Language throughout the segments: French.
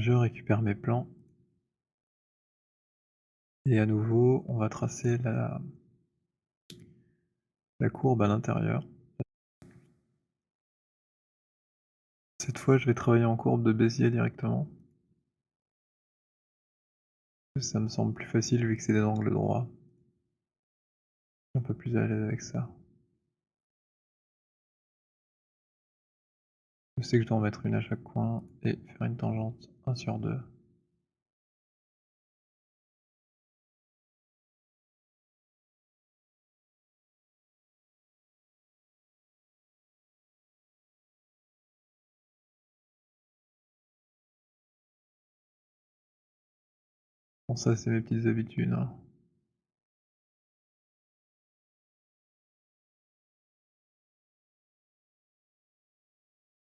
Je récupère mes plans et à nouveau, on va tracer la courbe à l'intérieur. Cette fois, je vais travailler en courbe de Bézier directement. Ça me semble plus facile vu que c'est des angles droits. Un peu plus à l'aise avec ça. Je sais que je dois en mettre une à chaque coin et faire une tangente 1/2. Bon, ça c'est mes petites habitudes, hein.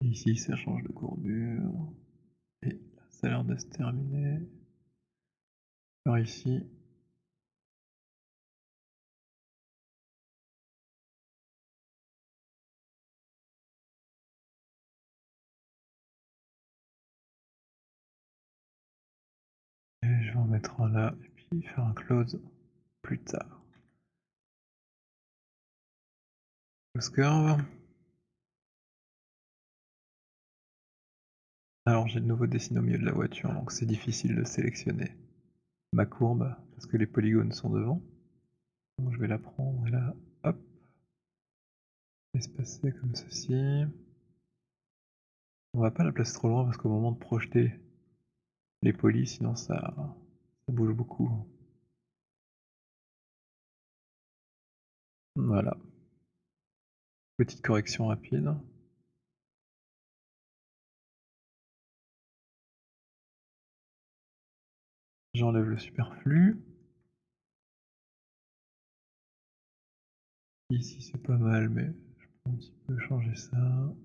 Ici ça change de courbure et là ça a l'air de se terminer. Par ici. Et je vais en mettre un là et puis faire un close plus tard. Close curve. Alors j'ai de nouveau dessiné au milieu de la voiture, donc c'est difficile de sélectionner ma courbe parce que les polygones sont devant. Donc je vais la prendre et là, hop, espacer comme ceci. On va pas la placer trop loin parce qu'au moment de projeter les polys, sinon ça bouge beaucoup. Voilà. Petite correction rapide. J'enlève le superflu. Ici c'est pas mal, mais je peux un petit peu changer ça.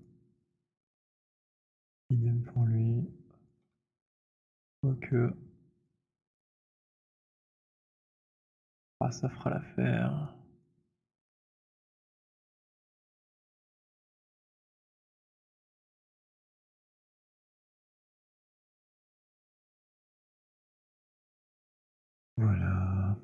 Idem pour lui. Quoique. Ah, ça fera l'affaire. Voilà.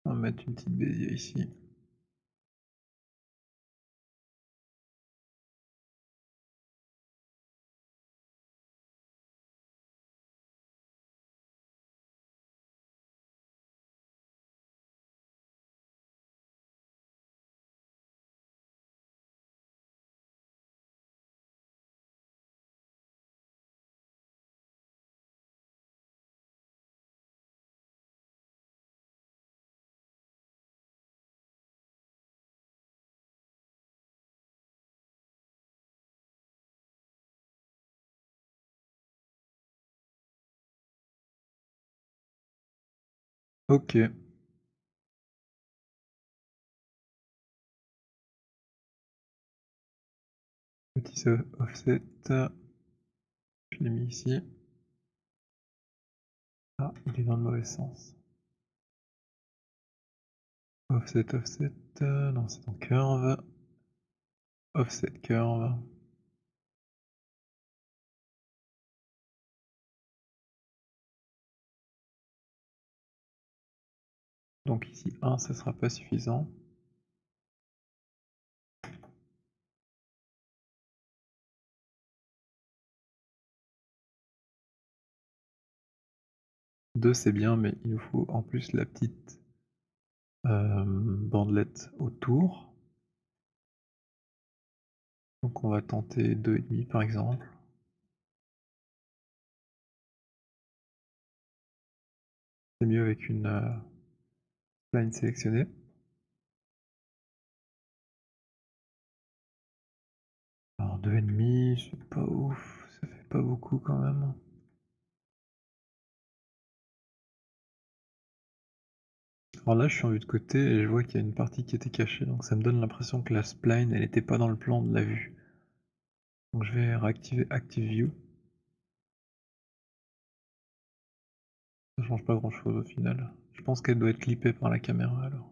On va mettre une petite Bézier ici. Ok. Petit offset. Je l'ai mis ici. Ah, il est dans le mauvais sens. Offset, offset. Non, c'est en curve. Offset curve. Donc ici 1, ça sera pas suffisant. Deux c'est bien, mais il nous faut en plus la petite bandelette autour. Donc on va tenter 2,5 par exemple. C'est mieux avec une line sélectionnée. Alors 2,5, c'est pas ouf, ça fait pas beaucoup quand même. Alors là je suis en vue de côté et je vois qu'il y a une partie qui était cachée, donc ça me donne l'impression que la spline elle était pas dans le plan de la vue. Donc je vais réactiver Active View. Ça change pas grand chose au final. Je pense qu'elle doit être clippée par la caméra alors.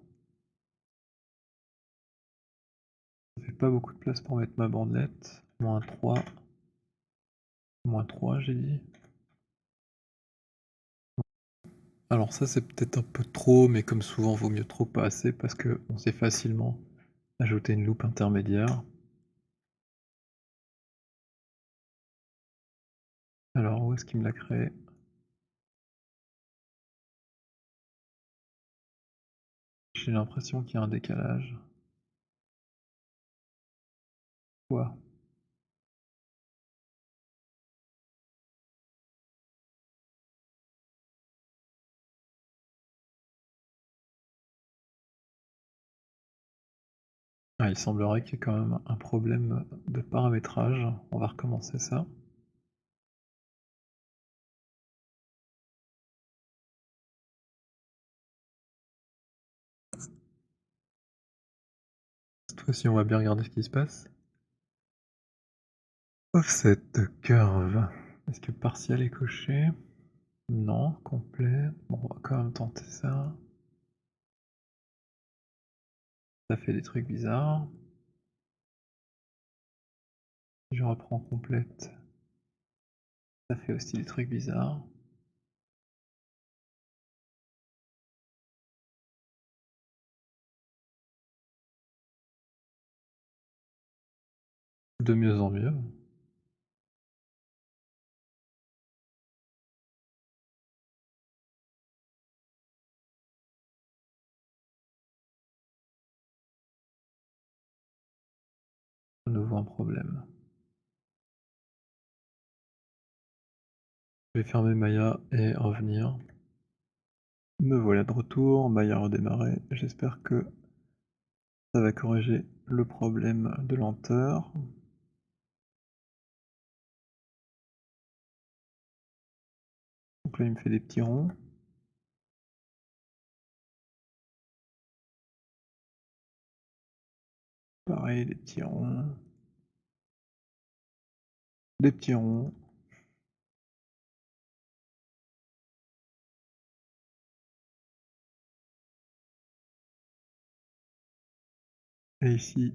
Ça fait pas beaucoup de place pour mettre ma bandelette. -3, -3 j'ai dit. Alors ça, c'est peut-être un peu trop, mais comme souvent, vaut mieux trop que pas assez parce qu'on sait facilement ajouter une loupe intermédiaire. Alors où est-ce qu'il me l'a créé? J'ai l'impression qu'il y a un décalage. Quoi? Ah, il semblerait qu'il y ait quand même un problème de paramétrage. On va recommencer ça. Cette fois-ci, on va bien regarder ce qui se passe. Offset curve. Est-ce que partiel est coché? Non, complet. Bon, on va quand même tenter ça. Ça fait des trucs bizarres. Si je reprends complète, ça fait aussi des trucs bizarres. De mieux en mieux. À nouveau un problème. Je vais fermer Maya et revenir. Me voilà de retour, Maya a redémarré. J'espère que ça va corriger le problème de lenteur. Donc là, il me fait des petits ronds. Pareil, des petits ronds. Des petits ronds. Et ici,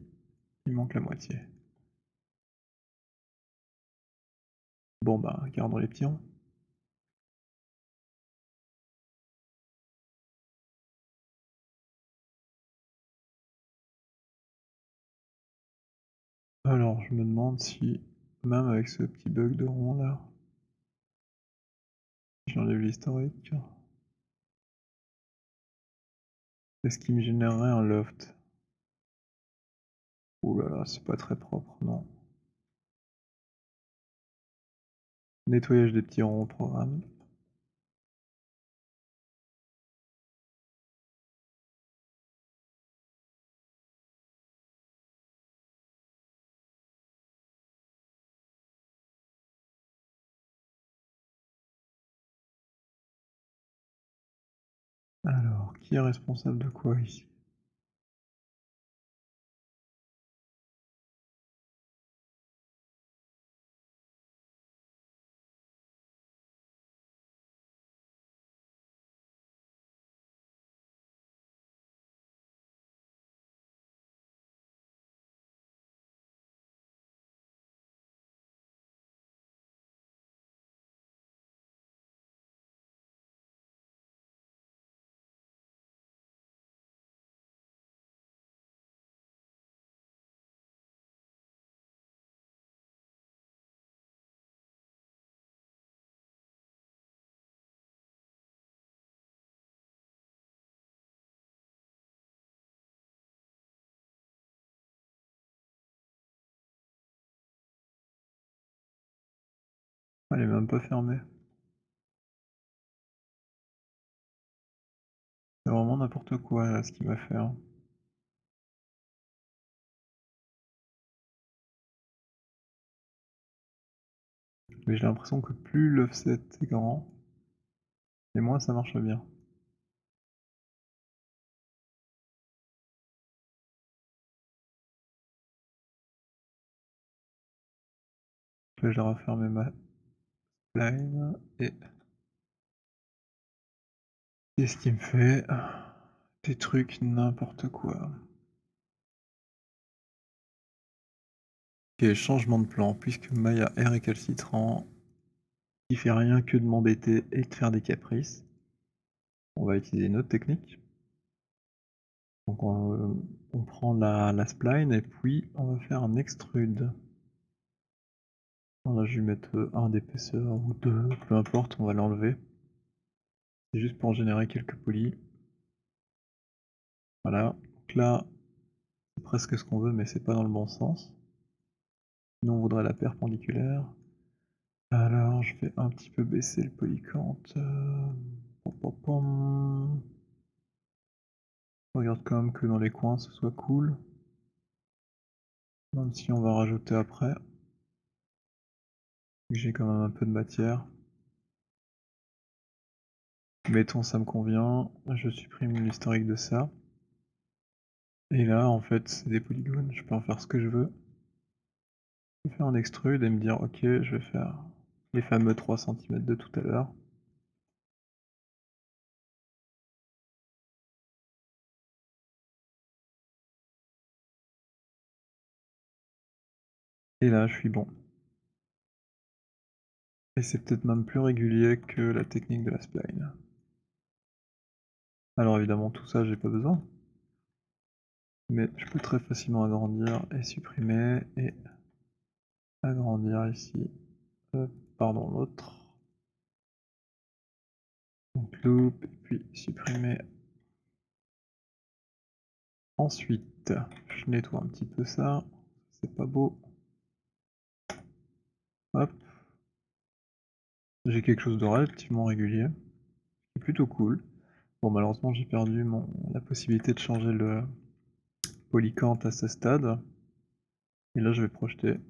il manque la moitié. Bon bah, gardons les petits ronds. Alors, je me demande si, même avec ce petit bug de rond là, si j'enlève l'historique, est-ce qu'il me générerait un loft? Ouh là là, c'est pas très propre, non. Nettoyage des petits ronds au programme. Alors, qui est responsable de quoi ici? Elle est même pas fermée. C'est vraiment n'importe quoi là, ce qu'il m'a fait, hein. Mais j'ai l'impression que plus l'offset est grand, et moins ça marche bien. Là, j'ai refermé ma line et qu'est-ce qu'il me fait? Des trucs n'importe quoi. OK, changement de plan. Puisque Maya est récalcitrant, il fait rien que de m'embêter et de faire des caprices, on va utiliser une autre technique. Donc on prend la spline et puis on va faire un extrude. Voilà, je vais lui mettre, 1 d'épaisseur ou 2, peu importe, on va l'enlever. C'est juste pour générer quelques polis. Voilà, donc là, c'est presque ce qu'on veut, mais c'est pas dans le bon sens. Nous, on voudrait la perpendiculaire. Alors, je vais un petit peu baisser le polycante. Pom, pom, pom. Je regarde quand même que dans les coins, ce soit cool. Même si on va rajouter après. J'ai quand même un peu de matière. Mettons, ça me convient. Je supprime l'historique de ça. Et là, en fait, c'est des polygones. Je peux en faire ce que je veux. Je peux faire un extrude et me dire, ok, je vais faire les fameux 3 cm de tout à l'heure. Et là, je suis bon. Et c'est peut-être même plus régulier que la technique de la spline. Alors évidemment, tout ça, j'ai pas besoin. Mais je peux très facilement agrandir et supprimer et agrandir ici. Pardon, l'autre. Donc loop, et puis supprimer. Ensuite, je nettoie un petit peu ça. C'est pas beau. Hop. J'ai quelque chose de relativement régulier. C'est plutôt cool. Bon, malheureusement, j'ai perdu la possibilité de changer le polycante à ce stade. Et là, je vais projeter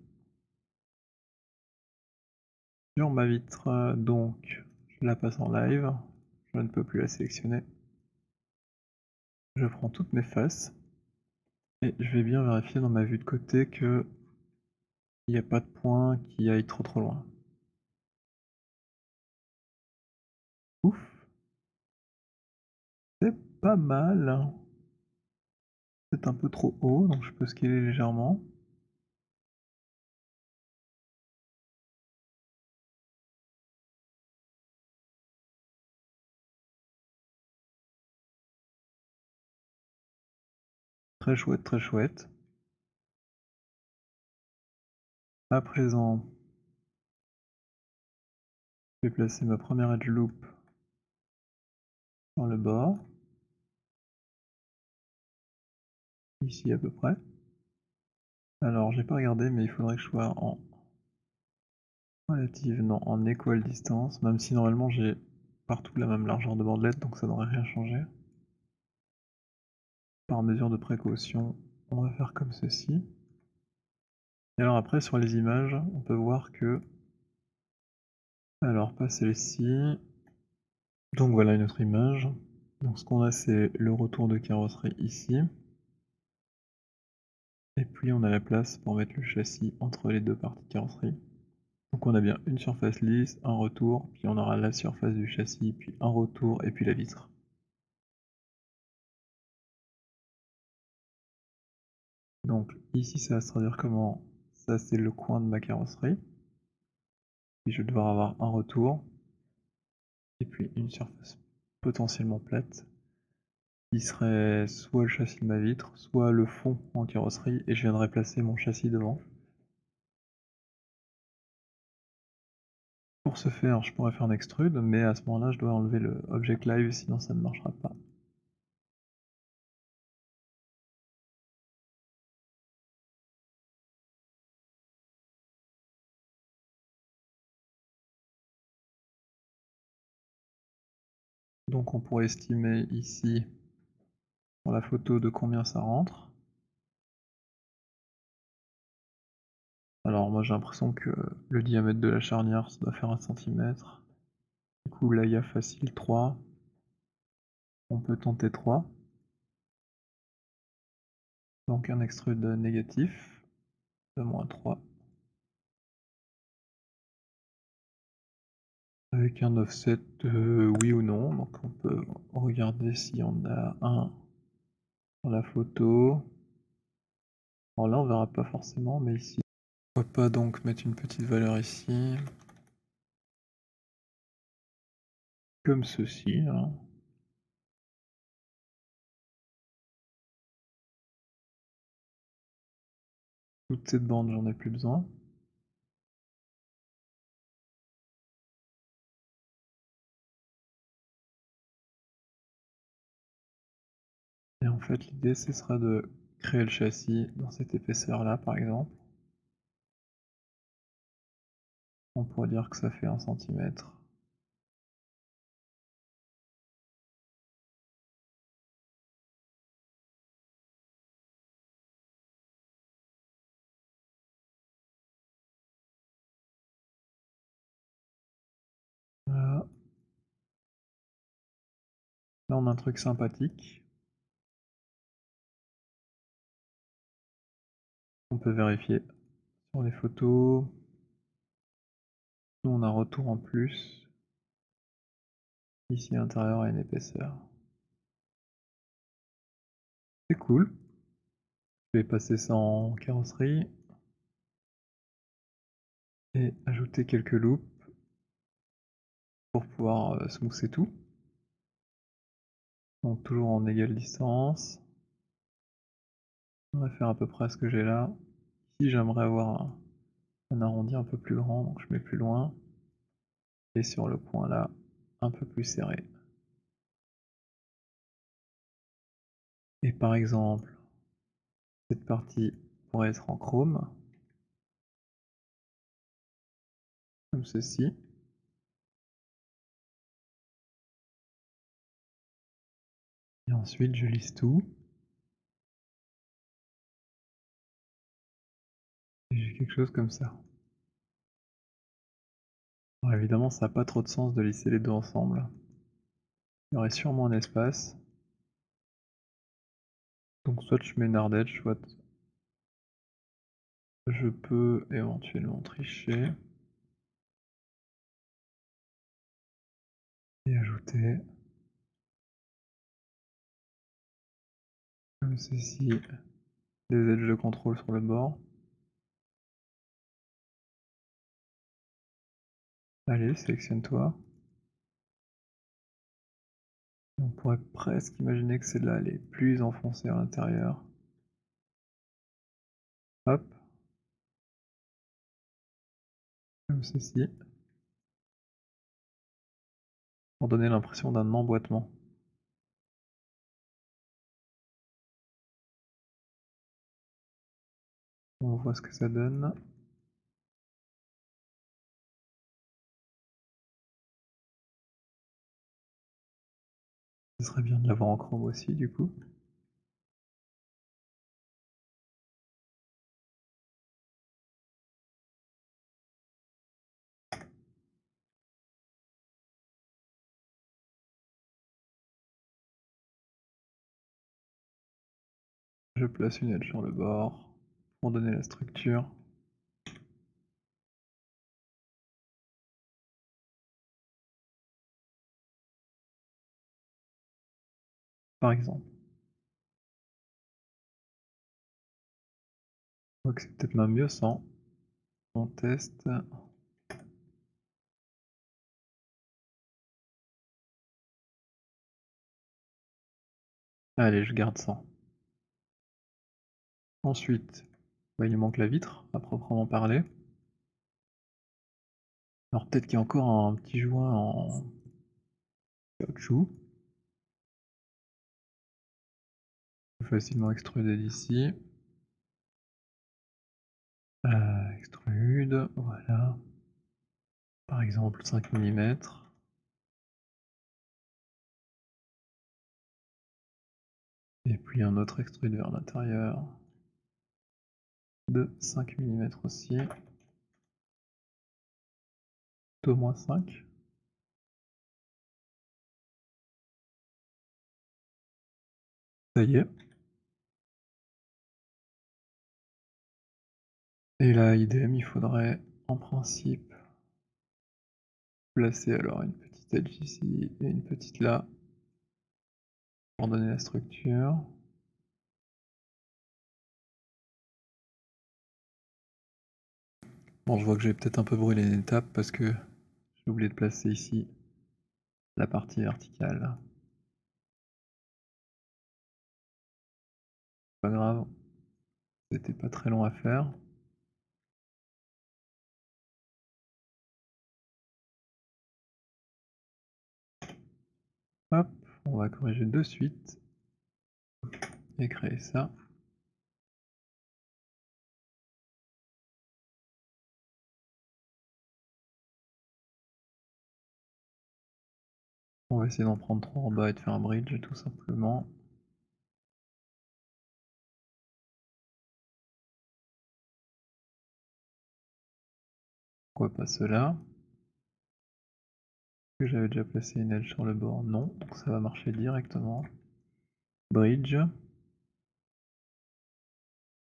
sur ma vitre. Donc, je la passe en live. Je ne peux plus la sélectionner. Je prends toutes mes faces. Et je vais bien vérifier dans ma vue de côté que il n'y a pas de point qui aille trop loin. Ouf, c'est pas mal. C'est un peu trop haut, donc je peux scaler légèrement. Très chouette, très chouette. À présent, je vais placer ma première edge loop dans le bord. Ici à peu près. Alors j'ai pas regardé, mais il faudrait que je sois en relative, non, en equal distance, même si normalement j'ai partout la même largeur de bandelette, donc ça n'aurait rien changé. Par mesure de précaution, on va faire comme ceci. Et alors après sur les images, on peut voir que... Alors pas celle-ci. Donc voilà une autre image. Donc ce qu'on a, c'est le retour de carrosserie ici. Et puis on a la place pour mettre le châssis entre les deux parties de carrosserie. Donc on a bien une surface lisse, un retour, puis on aura la surface du châssis, puis un retour, et puis la vitre. Donc ici ça va se traduire comment? Ça c'est le coin de ma carrosserie. Puis je vais devoir avoir un retour, et puis une surface potentiellement plate, qui serait soit le châssis de ma vitre, soit le fond en carrosserie, et je viendrai placer mon châssis devant. Pour ce faire, je pourrais faire un extrude, mais à ce moment-là, je dois enlever le Object Live, sinon ça ne marchera pas. Donc on pourrait estimer ici, sur la photo, de combien ça rentre. Alors moi j'ai l'impression que le diamètre de la charnière, ça doit faire 1 centimètre. Du coup là il y a facile 3. On peut tenter 3. Donc un extrude négatif de -3. Avec un offset oui ou non, donc on peut regarder si on a un dans la photo. Alors là on verra pas forcément, mais ici Pourquoi pas donc mettre une petite valeur ici, comme ceci, hein. Toute cette bande, j'en ai plus besoin. Et en fait, l'idée, ce sera de créer le châssis dans cette épaisseur-là, par exemple. On pourrait dire que ça fait 1 centimètre. Voilà. Là, on a un truc sympathique. On peut vérifier sur les photos. Nous, on a un retour en plus. Ici, l'intérieur a une épaisseur. C'est cool. Je vais passer ça en carrosserie et ajouter quelques loops pour pouvoir smoother tout. Donc toujours en égale distance. On va faire à peu près ce que j'ai là. Ici, j'aimerais avoir un arrondi un peu plus grand, donc je mets plus loin. Et sur le coin là, un peu plus serré. Et par exemple, cette partie pourrait être en chrome, comme ceci. Et ensuite, je lisse tout. Et j'ai quelque chose comme ça. Alors évidemment, ça n'a pas trop de sens de lisser les deux ensemble. Il y aurait sûrement un espace. Donc soit je mets une ardèche, soit je peux éventuellement tricher et ajouter comme ceci des edges de contrôle sur le bord. Allez, sélectionne-toi. On pourrait presque imaginer que celle-là elle est plus enfoncée à l'intérieur. Hop, comme ceci, pour donner l'impression d'un emboîtement. On voit ce que ça donne. Ce serait bien de l'avoir en chrome aussi du coup. Je place une edge sur le bord pour donner la structure. Par exemple. Je crois que c'est peut-être même mieux sans. On teste. Allez, je garde 100. Ensuite, bah, il nous manque la vitre, à proprement parler. Alors peut-être qu'il y a encore un petit joint en caoutchouc. Facilement extrudé d'ici. Extrude, voilà. Par exemple 5 millimètres. Et puis un autre extrude vers l'intérieur de 5 millimètres aussi. D'au moins 5. Ça y est. Et là, idem, il faudrait en principe placer alors une petite edge ici et une petite là pour donner la structure. Bon, je vois que j'ai peut-être un peu brûlé une étape parce que j'ai oublié de placer ici la partie verticale. Pas grave, c'était pas très long à faire. Hop, on va corriger de suite et créer ça. On va essayer d'en prendre 3 en bas et de faire un bridge tout simplement. Pourquoi pas cela? Que j'avais déjà placé une edge sur le bord? Non, donc ça va marcher directement. Bridge.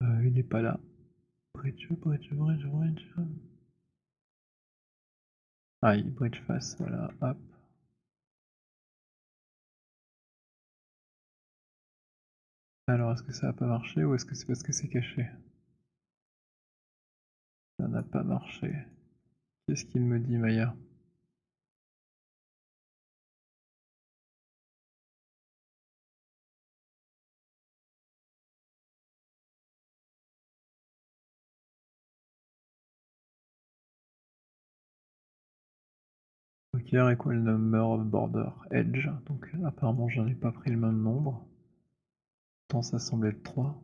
Il n'est pas là. Bridge, bridge, bridge, bridge. Ah, il bridge face, voilà, hop. Alors, est-ce que ça va pas marcher ou est-ce que c'est parce que c'est caché? Ça n'a pas marché. Qu'est-ce qu'il me dit, Maya? Poker equal number of border edge. Donc, apparemment, j'en ai pas pris le même nombre. Tant ça semble être 3.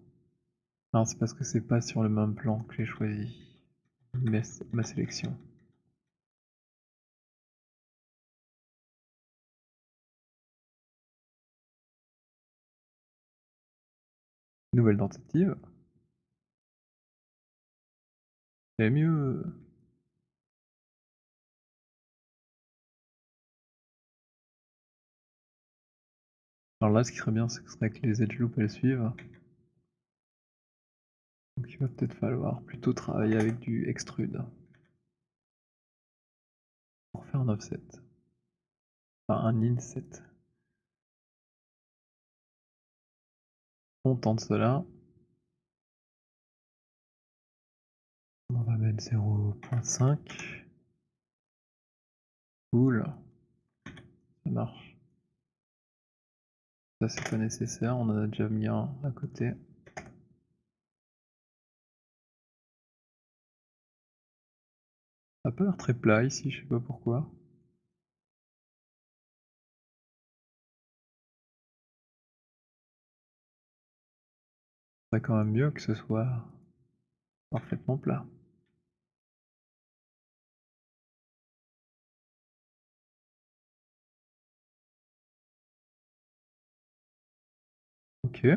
Non, c'est parce que c'est pas sur le même plan que j'ai choisi ma sélection. Nouvelle tentative. C'est mieux. Alors là, ce qui serait bien, ce serait que les edge loops elles suivent. Donc il va peut-être falloir plutôt travailler avec du extrude pour faire un offset. Enfin, un inset. On tente cela. On va mettre 0.5. Cool. Ça marche. Ça, c'est pas nécessaire. On en a déjà mis un à côté. Ça a pas l'air très plat ici, je sais pas pourquoi. C'est quand même mieux que ce soit parfaitement plat. Ok.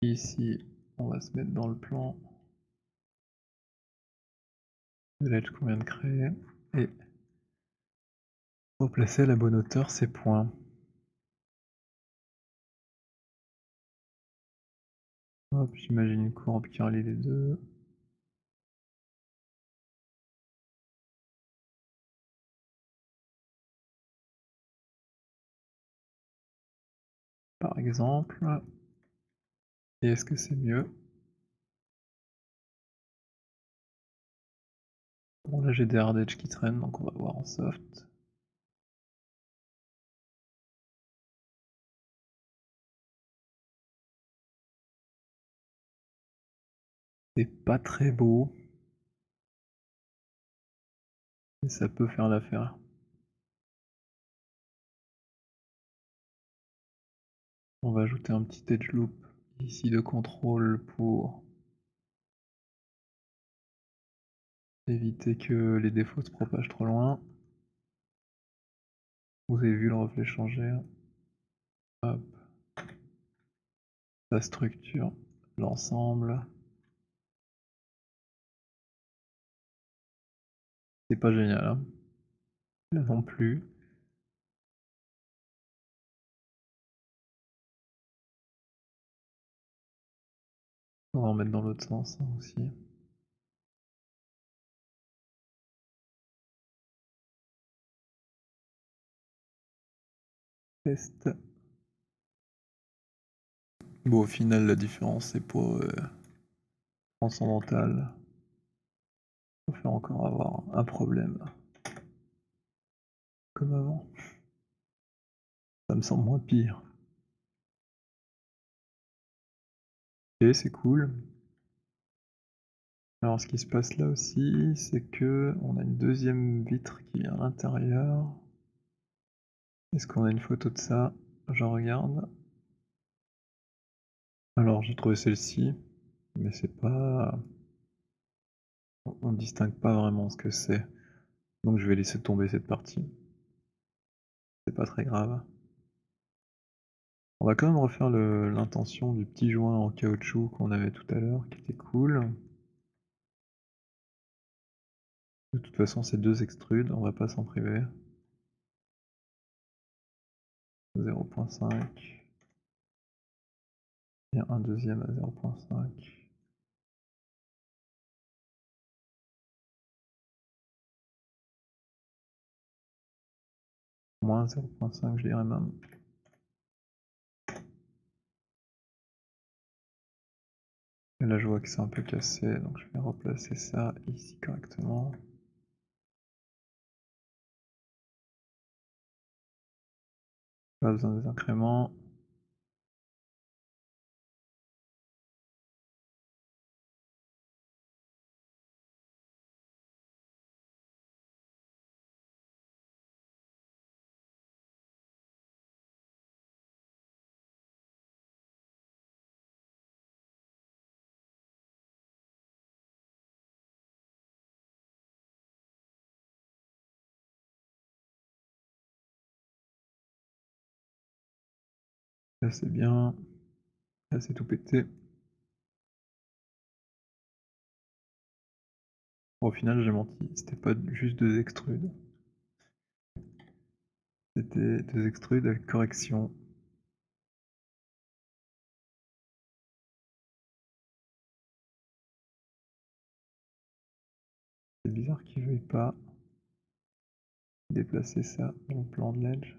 Ici, on va se mettre dans le plan de l'edge qu'on vient de créer. Et replacer à la bonne hauteur ces points. Hop, j'imagine une courbe qui relie les deux. Par exemple. Et est-ce que c'est mieux? Bon, là j'ai des hard edge qui traînent, donc on va voir en soft. C'est pas très beau, mais ça peut faire l'affaire. On va ajouter un petit edge loop ici de contrôle pour éviter que les défauts se propagent trop loin. Vous avez vu le reflet changer. Hop. Ça structure l'ensemble. C'est pas génial, hein. Là non plus. On va en mettre dans l'autre sens hein, aussi. Test. Bon, au final, la différence est pas transcendantale. On va faire encore avoir un problème comme avant. Ça me semble moins pire. Et c'est cool. Alors, ce qui se passe là aussi, c'est que on a une deuxième vitre qui vient à l'intérieur. Est-ce qu'on a une photo de ça? Je regarde. Alors, j'ai trouvé celle-ci, mais c'est pas. On distingue pas vraiment ce que c'est. Donc, je vais laisser tomber cette partie. C'est pas très grave. On va quand même refaire l'intention du petit joint en caoutchouc qu'on avait tout à l'heure, qui était cool. De toute façon, c'est 2 extrudes, on va pas s'en priver. 0.5 et un deuxième à 0.5. Moins 0.5, je dirais même. Et là, je vois que c'est un peu cassé, donc je vais replacer ça ici correctement. Pas besoin des incréments. Là, c'est bien. Là, c'est tout pété. Bon, au final, j'ai menti. C'était pas juste 2 extrudes. C'était 2 extrudes avec correction. C'est bizarre qu'il veuille pas déplacer ça dans le plan de l'edge.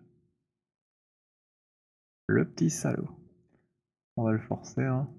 Le petit salaud. On va le forcer, hein.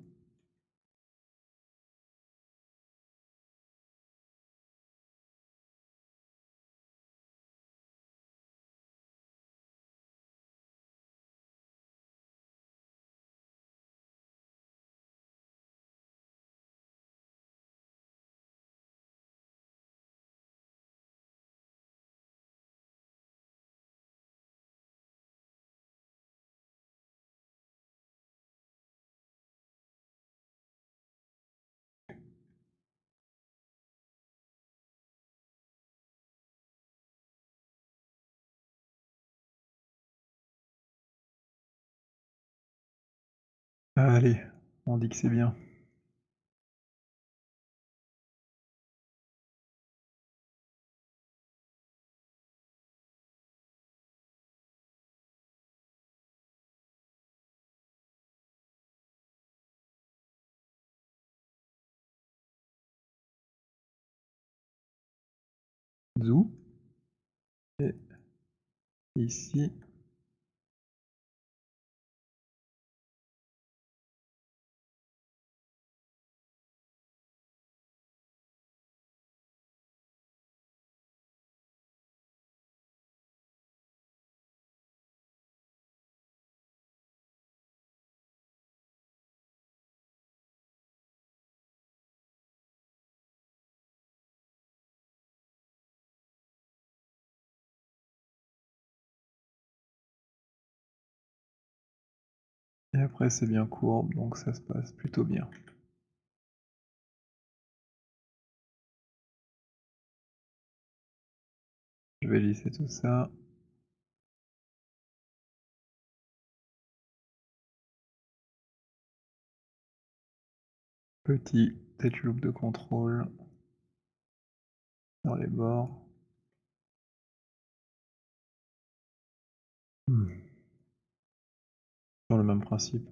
Allez, on dit que c'est bien. Zou. Et ici. Et après, c'est bien courbe, donc ça se passe plutôt bien. Je vais lisser tout ça. Petit edge loop de contrôle dans les bords. Sur le même principe.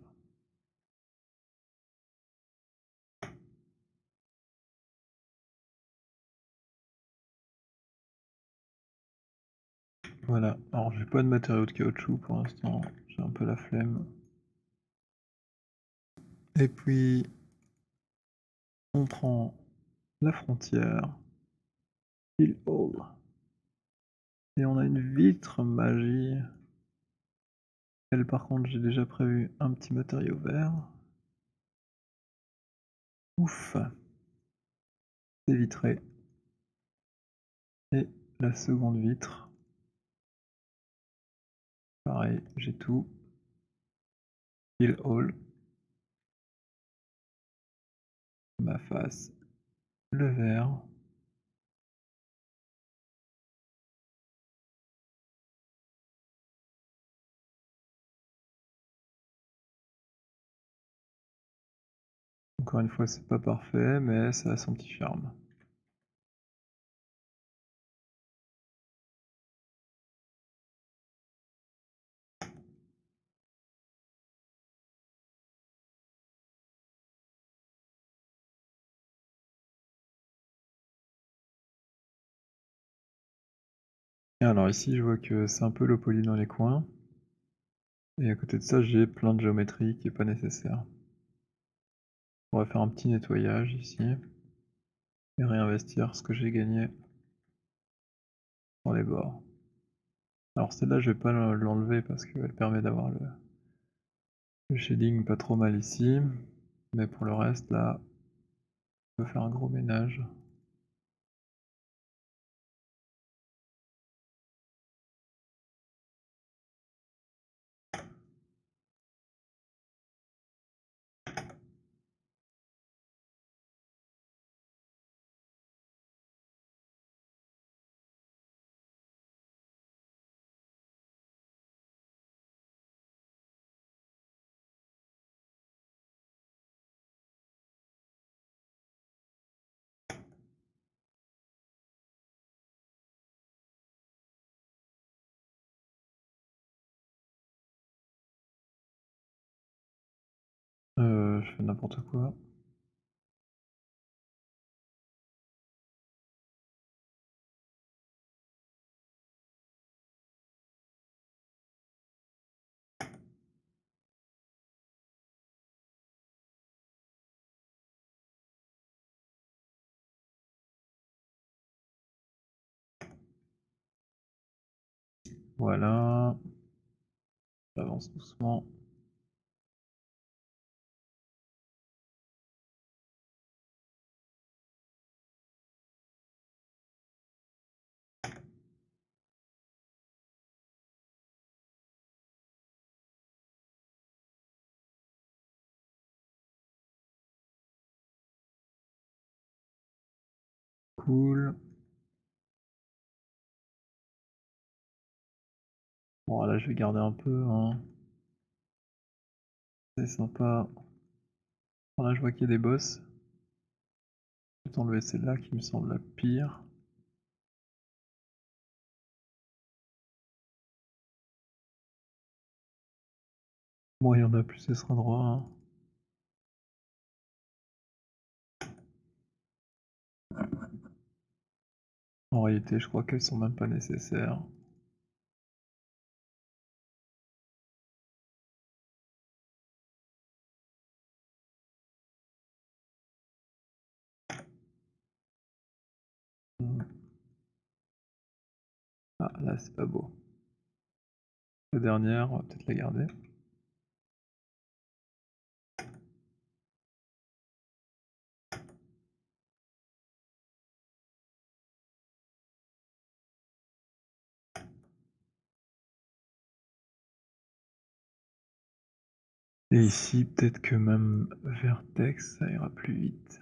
Voilà, alors j'ai pas de matériaux de caoutchouc pour l'instant, j'ai un peu la flemme. Et puis on prend la frontière, Hill Hall, et on a une vitre magie. Elle par contre j'ai déjà prévu un petit matériau vert. Ouf! C'est vitré. Et la seconde vitre, pareil, j'ai tout. Hill Hall, ma face, le vert. Encore une fois, c'est pas parfait, mais ça a son petit charme. Et alors ici, je vois que c'est un peu low poly dans les coins. Et à côté de ça, j'ai plein de géométrie qui est pas nécessaire. On va faire un petit nettoyage ici et réinvestir ce que j'ai gagné dans les bords. Alors celle-là, je vais pas l'enlever parce qu'elle permet d'avoir le shading pas trop mal ici. Mais pour le reste, là, on peut faire un gros ménage. Je fais n'importe quoi. Voilà, j'avance doucement. Cool. Bon, là, je vais garder un peu, hein. C'est sympa. Bon, là, je vois qu'il y a des boss. Je vais enlever celle-là qui me semble la pire. Bon, il y en a plus, ce sera droit, hein. En réalité, je crois qu'elles sont même pas nécessaires. Hmm. Ah, là, c'est pas beau. La dernière, on va peut-être la garder. Et ici, peut-être que même Vertex, ça ira plus vite.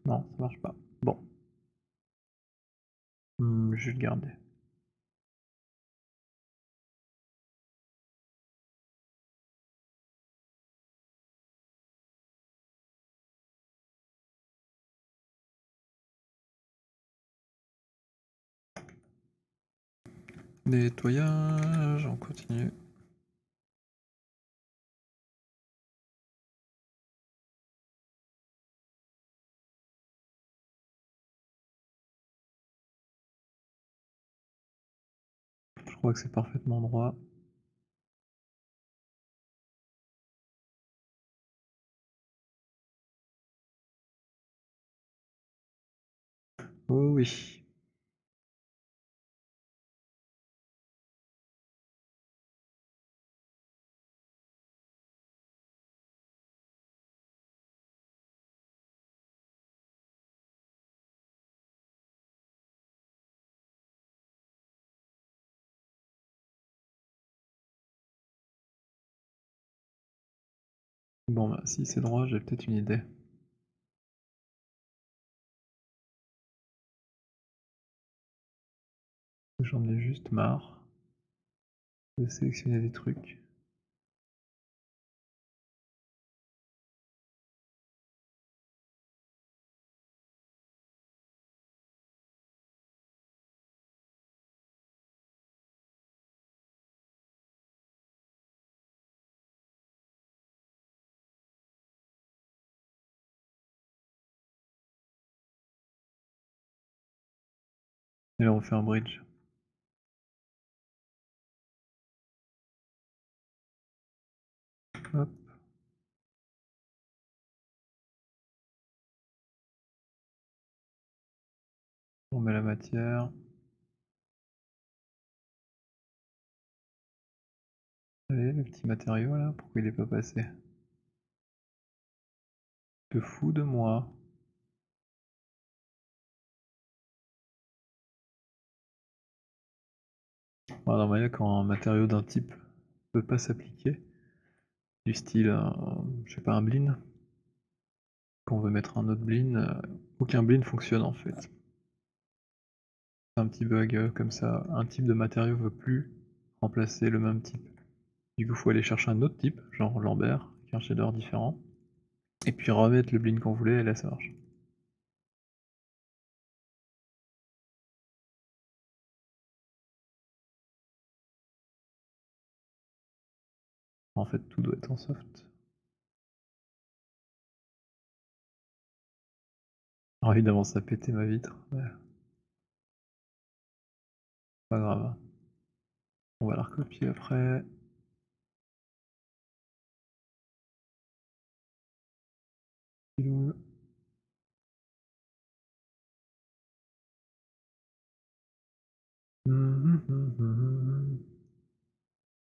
Non, ça marche pas. Bon, je vais le garder. Nettoyage, on continue. Je crois que c'est parfaitement droit. Oh oui. Bon bah si c'est droit, j'ai peut-être une idée. J'en ai juste marre de sélectionner des trucs. Et là on fait un bridge. Hop, on met la matière. Allez, le petit matériau là, pourquoi il est pas passé? Te fous de moi. Bon, normalement quand un matériau d'un type peut pas s'appliquer, du style, je sais pas, un blin, quand on veut mettre un autre blin, aucun blin fonctionne en fait. C'est un petit bug comme ça, un type de matériau veut plus remplacer le même type. Du coup faut aller chercher un autre type, genre Lambert, avec un shader différent, et puis remettre le blin qu'on voulait et là ça marche. En fait tout doit être en soft. Alors évidemment ça a pété ma vitre, ouais, pas grave. On va la recopier après. Piloule.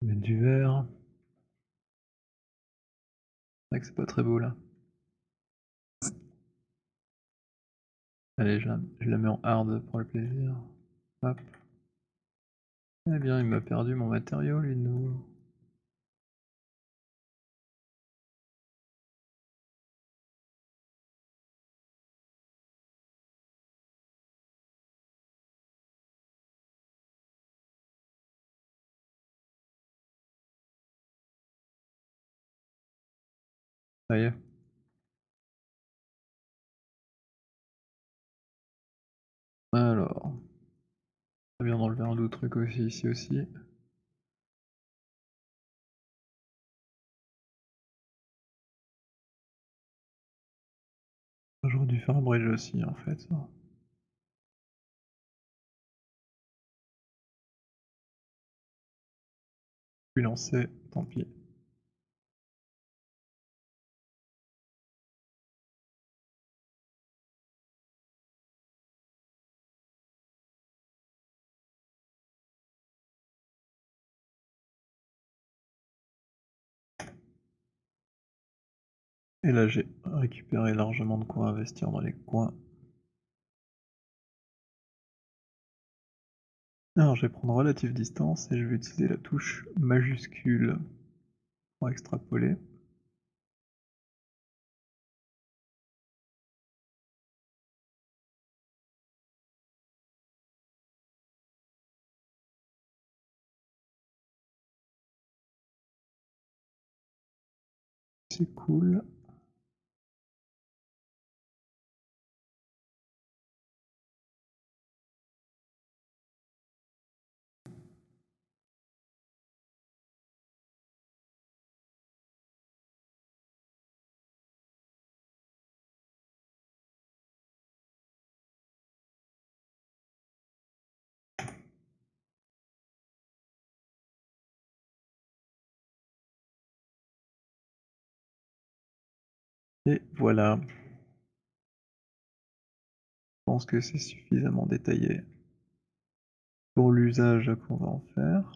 Mettre du vert. C'est vrai que c'est pas très beau là. Allez, je la mets en hard pour le plaisir. Hop. Eh bien, il m'a perdu mon matériau, lui, de nouveau. Ça y est. Alors, très bien d'enlever un autre truc aussi, ici aussi. J'aurais dû faire un bridge aussi, en fait. Ça. Puis lancer, tant pis. Et là, j'ai récupéré largement de quoi investir dans les coins. Alors, je vais prendre relative distance et je vais utiliser la touche majuscule pour extrapoler. C'est cool. Et voilà. Je pense que c'est suffisamment détaillé pour l'usage qu'on va en faire.